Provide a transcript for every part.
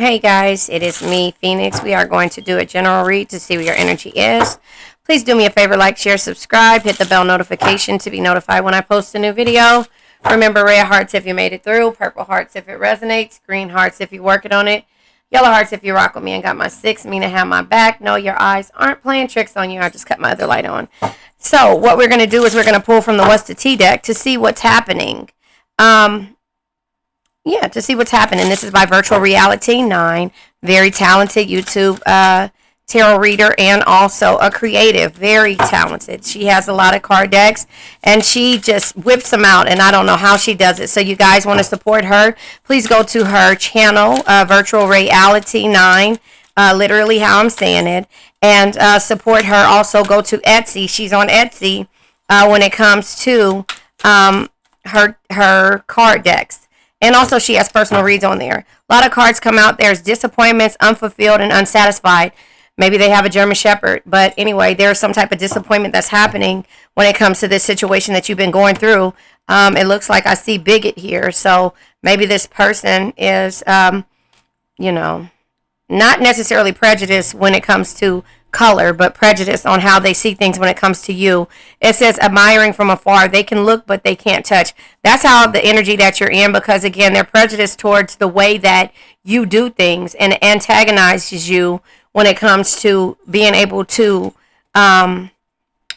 Hey guys, it is me, Phoenix. We are going to do a general read to see what your energy is. Please do me a favor, like, share, subscribe, hit the bell notification to be notified when I post a new video. Remember, red hearts if you made it through, purple hearts if it resonates, green hearts if you're working on it, yellow hearts if you rock with me and got my 6, meaning have my back. No, your eyes aren't playing tricks on you. I just cut my other light on. So what we're going to do is we're going to pull from the What's the Tea deck to see what's happening. To see what's happening. This is by Virtual Reality 9. Very talented YouTube tarot reader and also a creative. Very talented. She has a lot of card decks and she just whips them out, and I don't know how she does it. So you guys want to support her, please go to her channel, Virtual Reality 9, literally how I'm saying it, and support her. Also go to Etsy. She's on Etsy when it comes to her card decks. And also she has personal reads on there. A lot of cards come out. There's disappointments, unfulfilled, and unsatisfied. Maybe they have a German Shepherd. But anyway, there's some type of disappointment that's happening when it comes to this situation that you've been going through. It looks like I see bigot here. So maybe this person is, not necessarily prejudiced when it comes to color, but prejudice on how they see things when it comes to you. It says admiring from afar. They can look, but they can't touch. That's how the energy that you're in, because again, they're prejudiced towards the way that you do things and antagonizes you when it comes to being able to,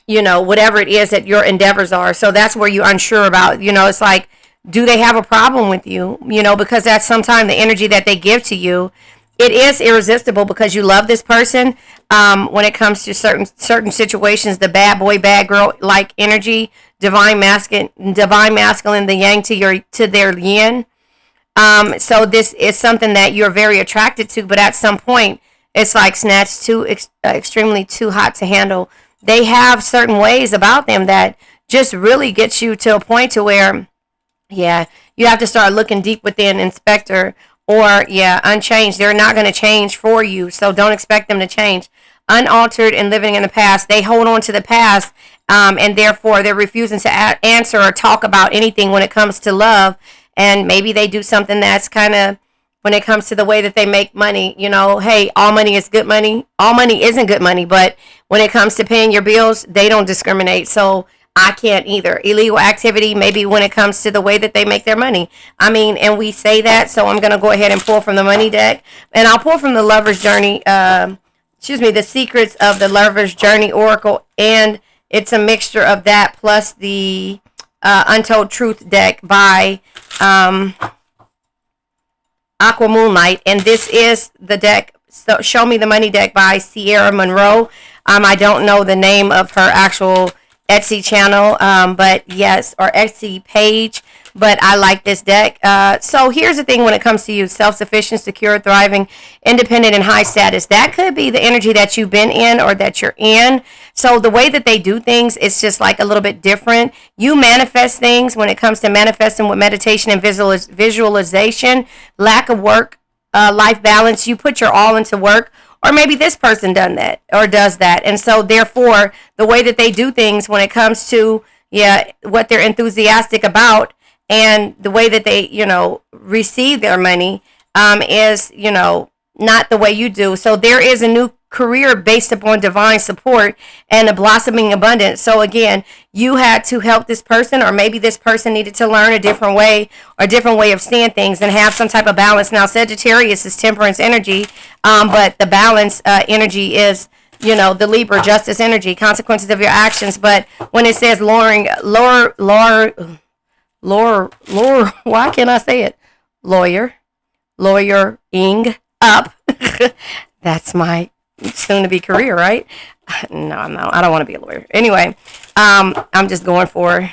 whatever it is that your endeavors are. So that's where you're unsure about, it's like, do they have a problem with you? Because that's sometimes the energy that they give to you. It is irresistible because you love this person. When it comes to certain situations, the bad boy, bad girl like energy, divine masculine, the yang to their yin. So this is something that you're very attracted to, but at some point, it's like snatched extremely too hot to handle. They have certain ways about them that just really gets you to a point to where, you have to start looking deep within, Inspector. Or, unchanged. They're not going to change for you, so don't expect them to change. Unaltered and living in the past. They hold on to the past, and therefore they're refusing to answer or talk about anything when it comes to love. And maybe they do something that's kind of, when it comes to the way that they make money, hey, all money is good money. All money isn't good money, but when it comes to paying your bills, they don't discriminate. So I can't either. Illegal activity, maybe when it comes to the way that they make their money. And we say that, so I'm going to go ahead and pull from the money deck. And I'll pull from the Lover's Journey, the Secrets of the Lover's Journey Oracle. And it's a mixture of that plus the Untold Truth deck by Aqua Moonlight. And this is the deck, so Show Me the Money deck by Sierra Monroe. I don't know the name of her actual Etsy channel, or Etsy page, but I like this deck. So here's the thing when it comes to you: self-sufficient, secure, thriving, independent, and high status. That could be the energy that you've been in or that you're in. So the way that they do things, it's just like a little bit different. You manifest things when it comes to manifesting with meditation and visualization. Lack of work, life balance. You put your all into work. Or maybe this person does that. And so therefore, the way that they do things when it comes to, what they're enthusiastic about and the way that they, receive their money is, not the way you do. So there is a new career based upon divine support and a blossoming abundance. So again, you had to help this person, or maybe this person needed to learn a different way of seeing things and have some type of balance. Now, Sagittarius is temperance energy, but the balance energy is, the Libra justice energy, consequences of your actions. But when it says lowering, why can't I say it? Lawyering up. That's my soon-to-be career, right? No, I don't want to be a lawyer. Anyway, I'm just going for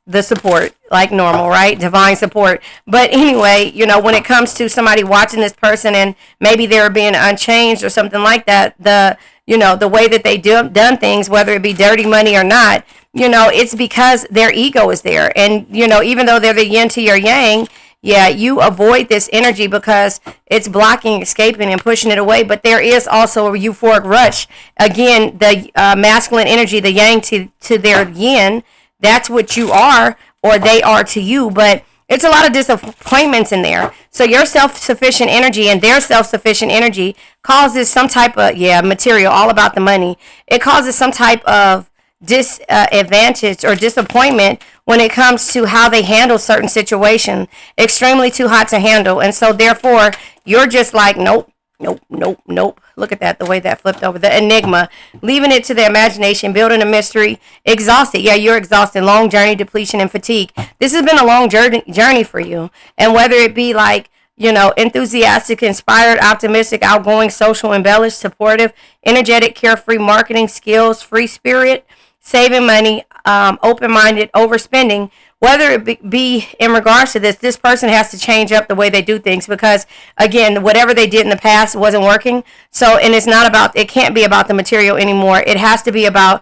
the support, like normal, right? Divine support. But anyway, when it comes to somebody watching this person and maybe they're being unchanged or something like that, the way that they done things, whether it be dirty money or not, it's because their ego is there. And, even though they're the yin to your yang, you avoid this energy because it's blocking, escaping, and pushing it away. But there is also a euphoric rush. Again, the masculine energy, the yang to their yin, that's what you are, or they are to you. But It's a lot of disappointments in there. So your self-sufficient energy and their self-sufficient energy causes some type of, material, all about the money. It causes some type of disadvantage or disappointment when it comes to how they handle certain situations. Extremely too hot to handle. And so therefore, you're just like, nope. Look at that, the way that flipped over. The enigma, leaving it to the imagination, building a mystery, exhausted. Yeah, you're exhausted. Long journey, depletion, and fatigue. This has been a long journey for you. And whether it be like, enthusiastic, inspired, optimistic, outgoing, social, embellished, supportive, energetic, carefree, marketing skills, free spirit, saving money, open-minded, overspending, whether it be in regards to this person has to change up the way they do things, because again, whatever they did in the past wasn't working. So, and it can't be about the material anymore. It has to be about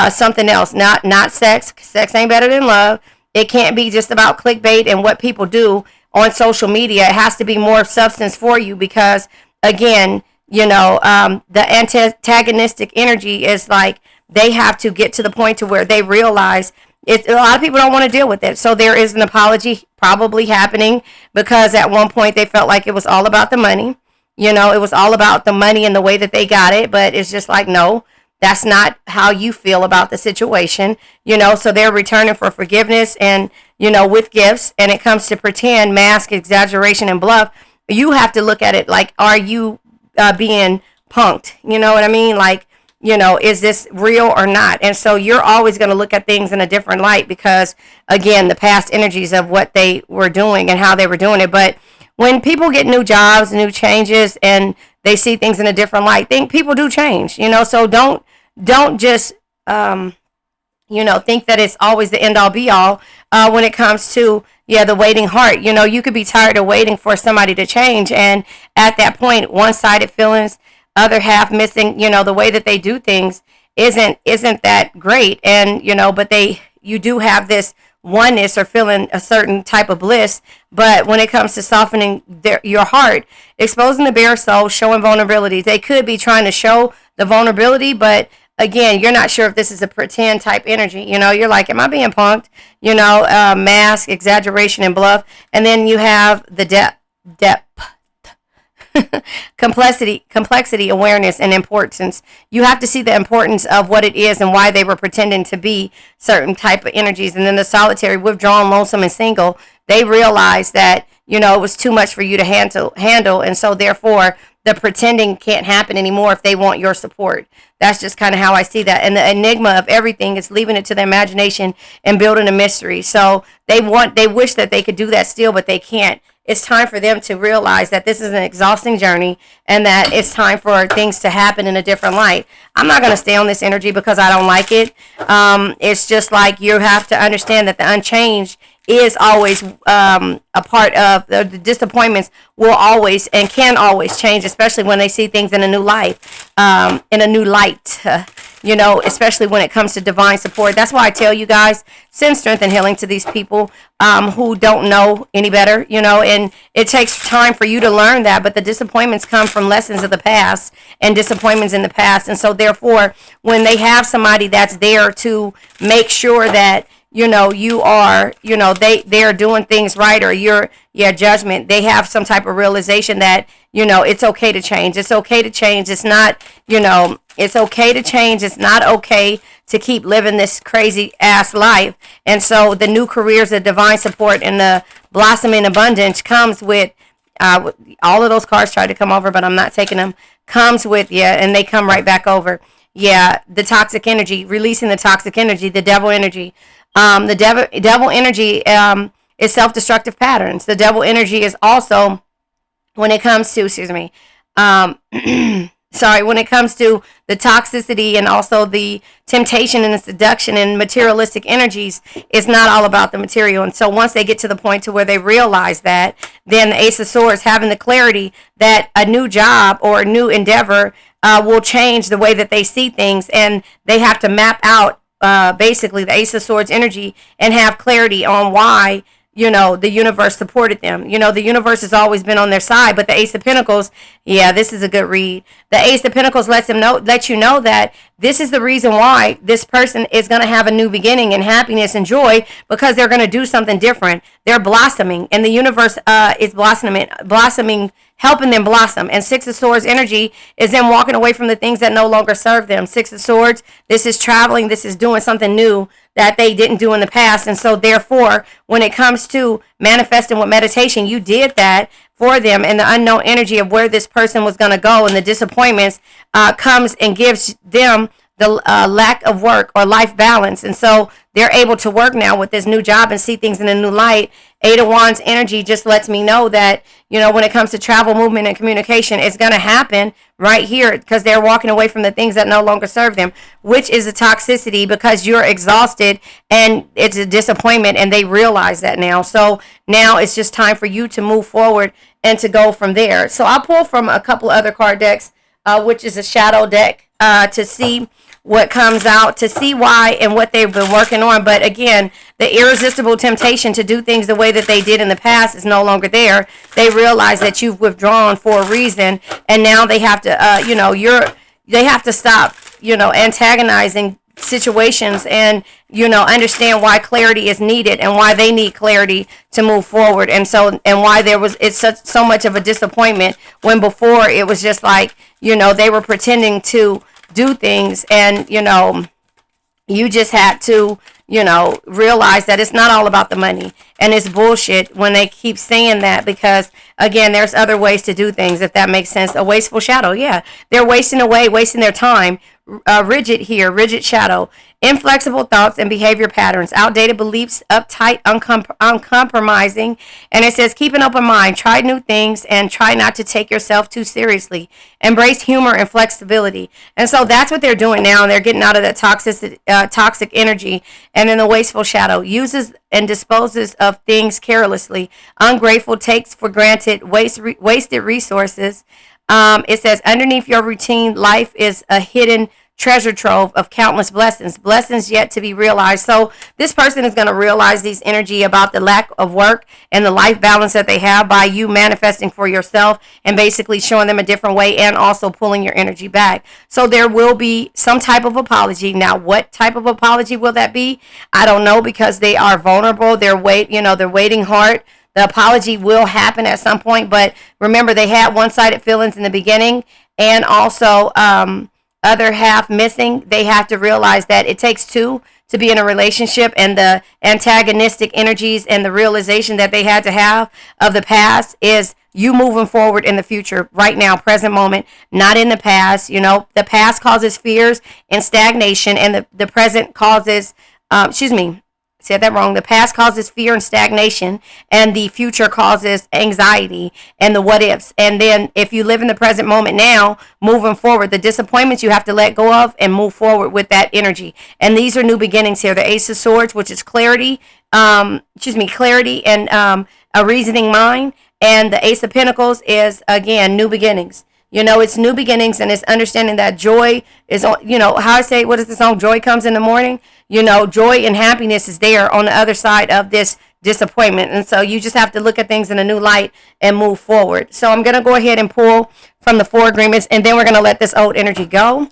something else, not sex. Sex ain't better than love. It can't be just about clickbait and what people do on social media. It has to be more substance for you, because again, the antagonistic energy is like, they have to get to the point to where they realize a lot of people don't want to deal with it. So there is an apology probably happening, because at one point they felt like it was all about the money. It was all about the money and the way that they got it. But it's just like, no, that's not how you feel about the situation. So they're returning for forgiveness and, with gifts. And it comes to pretend, mask, exaggeration, and bluff. You have to look at it like, are you being punked? You know what I mean? Like, is this real or not? And so you're always going to look at things in a different light, because again, the past energies of what they were doing and how they were doing it. But when people get new jobs, new changes, and they see things in a different light, people do change, so don't just, think that it's always the end all be all, when it comes to, the waiting heart. You could be tired of waiting for somebody to change. And at that point, one-sided feelings, other half missing, the way that they do things isn't that great. And, but you do have this oneness or feeling a certain type of bliss. But when it comes to softening your heart, exposing the bare soul, showing vulnerability, they could be trying to show the vulnerability, but again, you're not sure if this is a pretend type energy. You're like, am I being punked? Mask, exaggeration, and bluff. And then you have the depth. complexity, awareness, and importance. You have to see the importance of what it is and why they were pretending to be certain type of energies. And then the solitary, withdrawn, lonesome, and single, they realized that, it was too much for you to handle. And so therefore, the pretending can't happen anymore if they want your support. That's just kind of how I see that. And the enigma of everything is leaving it to the imagination and building a mystery. So they wish that they could do that still, but they can't. It's time for them to realize that this is an exhausting journey and that it's time for things to happen in a different light. I'm not going to stay on this energy because I don't like it. It's just like you have to understand that the unchanged is always a part of the disappointments will always and can always change, especially when they see things in a new light, especially when it comes to divine support. That's why I tell you guys, send strength and healing to these people who don't know any better, and it takes time for you to learn that, but the disappointments come from lessons of the past and disappointments in the past. And so therefore, when they have somebody that's there to make sure that you are, they're doing things right, or your judgment, they have some type of realization that, it's okay to change. It's okay to change. It's not, it's okay to change. It's not okay to keep living this crazy ass life. And so the new careers of divine support and the blossoming abundance comes with, all of those cards tried to come over, but I'm not taking them, comes with, and they come right back over. The toxic energy, releasing the toxic energy, the devil energy. The devil energy is self-destructive patterns. The devil energy is also, when it comes to, when it comes to the toxicity and also the temptation and the seduction and materialistic energies, it's not all about the material. And so once they get to the point to where they realize that, then the Ace of Swords having the clarity that a new job or a new endeavor will change the way that they see things, and they have to map out basically the Ace of Swords energy and have clarity on why the universe supported them. The universe has always been on their side, but the Ace of Pentacles, this is a good read. The Ace of Pentacles lets you know that this is the reason why this person is going to have a new beginning and happiness and joy, because they're going to do something different. They're blossoming, and the universe is blossoming, helping them blossom. And Six of Swords energy is them walking away from the things that no longer serve them. Six of Swords, this is traveling, this is doing something new that they didn't do in the past. And so therefore, when it comes to manifesting with meditation, you did that for them, and the unknown energy of where this person was going to go and the disappointments comes and gives them the lack of work or life balance. And so they're able to work now with this new job and see things in a new light. Eight of Wands energy just lets me know that, you know, when it comes to travel, movement, and communication, it's going to happen right here, because they're walking away from the things that no longer serve them, which is a toxicity, because you're exhausted and it's a disappointment, and they realize that now. So now it's just time for you to move forward and to go from there. So I'll pull from a couple other card decks, which is a shadow deck, to see what comes out, to see why and what they've been working on. But again, the irresistible temptation to do things the way that they did in the past is no longer there. They realize that you've withdrawn for a reason, and now they have to, they have to stop, antagonizing situations, and understand why clarity is needed and why they need clarity to move forward. And why it's so much of a disappointment, when before it was just like, they were pretending to do things, and you just had to realize that it's not all about the money, and it's bullshit when they keep saying that, because again, there's other ways to do things, if that makes sense. A wasteful shadow, yeah, they're wasting their time. Rigid shadow, inflexible thoughts and behavior patterns, outdated beliefs, uptight, uncompromising. And it says, keep an open mind, try new things, and try not to take yourself too seriously. Embrace humor and flexibility. And so that's what they're doing now, and they're getting out of that toxic energy. And then the wasteful shadow, uses and disposes of things carelessly, ungrateful, takes for granted, wasted resources. It says, underneath your routine, life is a hidden treasure trove of countless blessings yet to be realized. So this person is going to realize these energy about the lack of work and the life balance that they have by you manifesting for yourself, and basically showing them a different way, and also pulling your energy back. So there will be some type of apology. Now, what type of apology will that be? I don't know, because they are vulnerable. They're waiting hard. The apology will happen at some point, but remember, they had one-sided feelings in the beginning, and also other half missing. They have to realize that it takes two to be in a relationship, and the antagonistic energies and the realization that they had to have of the past is you moving forward in the future right now, present moment, not in the past. The past causes fears and stagnation, and the present causes, said that wrong. The past causes fear and stagnation, and the future causes anxiety and the what ifs. And then if you live in the present moment now, moving forward, the disappointments you have to let go of and move forward with that energy. And these are new beginnings here. The Ace of Swords, which is clarity and a reasoning mind. And the Ace of Pentacles is, again, new beginnings. It's new beginnings, and it's understanding that joy is, how I say, what is the song? Joy comes in the morning. Joy and happiness is there on the other side of this disappointment. And so you just have to look at things in a new light and move forward. So I'm going to go ahead and pull from the 4 agreements, and then we're going to let this old energy go.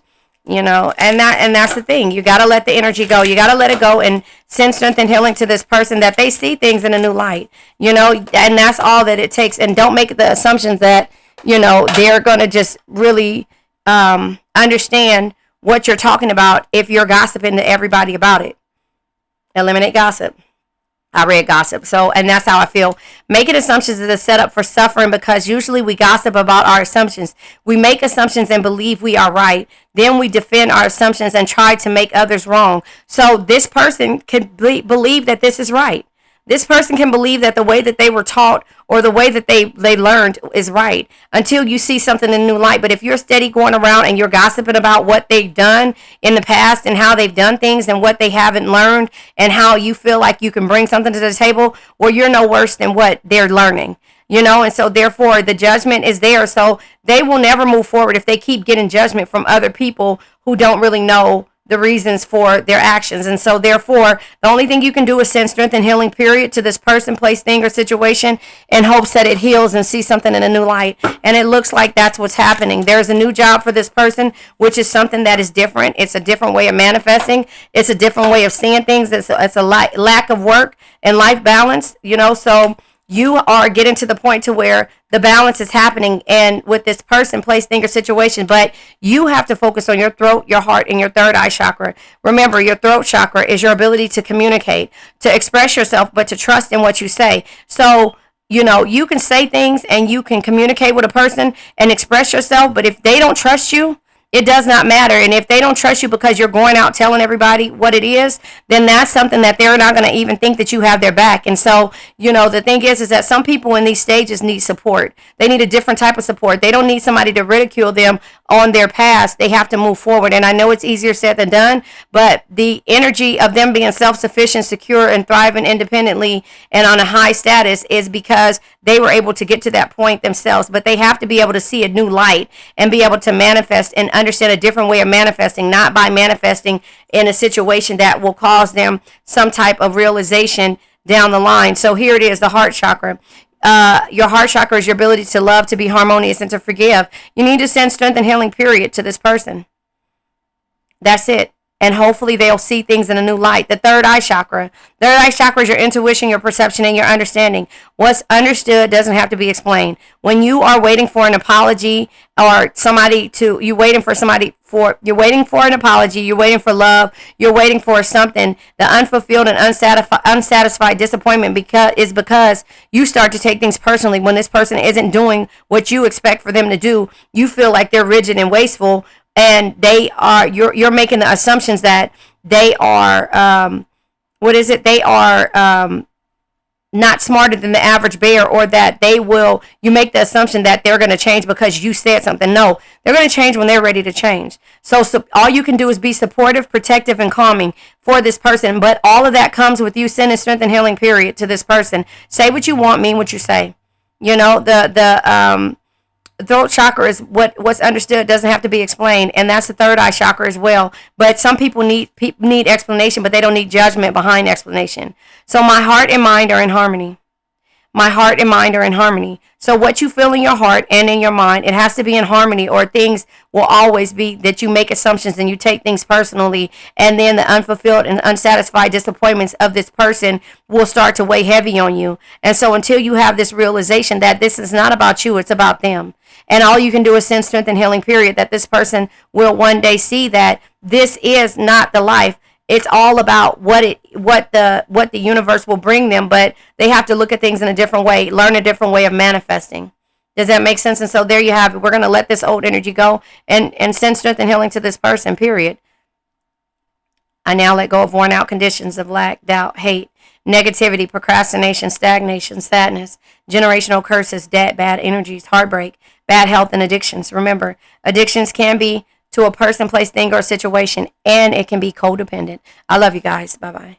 And that's the thing. You got to let the energy go. You got to let it go and send strength and healing to this person, that they see things in a new light, and that's all that it takes. And don't make the assumptions that, they're going to just really understand what you're talking about if you're gossiping to everybody about it. Eliminate gossip. I read gossip. And that's how I feel. Making assumptions is a setup for suffering, because usually we gossip about our assumptions. We make assumptions and believe we are right. Then we defend our assumptions and try to make others wrong. So this person can believe that this is right. This person can believe that the way that they were taught or the way that they learned is right, until you see something in a new light. But if you're steady going around and you're gossiping about what they've done in the past and how they've done things and what they haven't learned and how you feel like you can bring something to the table, well, you're no worse than what they're learning. And so therefore the judgment is there. So they will never move forward if they keep getting judgment from other people who don't really know the reasons for their actions. And so therefore, the only thing you can do is send strength and healing, period, to this person, place, thing, or situation in hopes that it heals and sees something in a new light. And it looks like that's what's happening. There's a new job for this person, which is something that is different. It's a different way of manifesting. It's a different way of seeing things. It's a lack of work and life balance, so you are getting to the point to where the balance is happening and with this person, place, thing, or situation. But you have to focus on your throat, your heart, and your third eye chakra. Remember, your throat chakra is your ability to communicate, to express yourself, but to trust in what you say. So, you can say things and you can communicate with a person and express yourself, but if they don't trust you, it does not matter. And if they don't trust you because you're going out telling everybody what it is, then that's something that they're not going to even think that you have their back. And so, the thing is that some people in these stages need support. They need a different type of support. They don't need somebody to ridicule them on their past. They have to move forward. And I know it's easier said than done, but the energy of them being self-sufficient, secure, and thriving independently and on a high status is because they were able to get to that point themselves. But they have to be able to see a new light and be able to manifest and understand a different way of manifesting, not by manifesting in a situation that will cause them some type of realization down the line. So here it is, the heart chakra. Your heart chakra is your ability to love, to be harmonious, and to forgive. You need to send strength and healing, period, to this person. That's it. And hopefully they'll see things in a new light. The third eye chakra. Third eye chakra is your intuition, your perception, and your understanding. What's understood doesn't have to be explained. When you are waiting for an apology or you're waiting for an apology, you're waiting for love, you're waiting for something, the unfulfilled and unsatisfied disappointment is because you start to take things personally. When this person isn't doing what you expect for them to do, you feel like they're rigid and wasteful. And you're making the assumptions that they are, they are not smarter than the average bear, or that you make the assumption that they're going to change because you said something. No, they're going to change when they're ready to change. So all you can do is be supportive, protective, and calming for this person. But all of that comes with you sending strength and healing, period, to this person. Say what you want, mean what you say. The throat chakra is what's understood doesn't have to be explained, and that's the third eye chakra as well. But some people need explanation, but they don't need judgment behind explanation. So my heart and mind are in harmony. My heart and mind are in harmony. So what you feel in your heart and in your mind, it has to be in harmony, or things will always be that you make assumptions and you take things personally, and then the unfulfilled and unsatisfied disappointments of this person will start to weigh heavy on you. And so until you have this realization that this is not about you, it's about them. And all you can do is send strength and healing, period, that this person will one day see that this is not the life. It's all about what the universe will bring them, but they have to look at things in a different way, learn a different way of manifesting. Does that make sense? And so there you have it. We're going to let this old energy go and send strength and healing to this person, period. I now let go of worn out conditions of lack, doubt, hate, negativity, procrastination, stagnation, sadness, generational curses, debt, bad energies, heartbreak, bad health, and addictions. Remember, addictions can be to a person, place, thing, or situation, and it can be codependent. I love you guys. Bye-bye.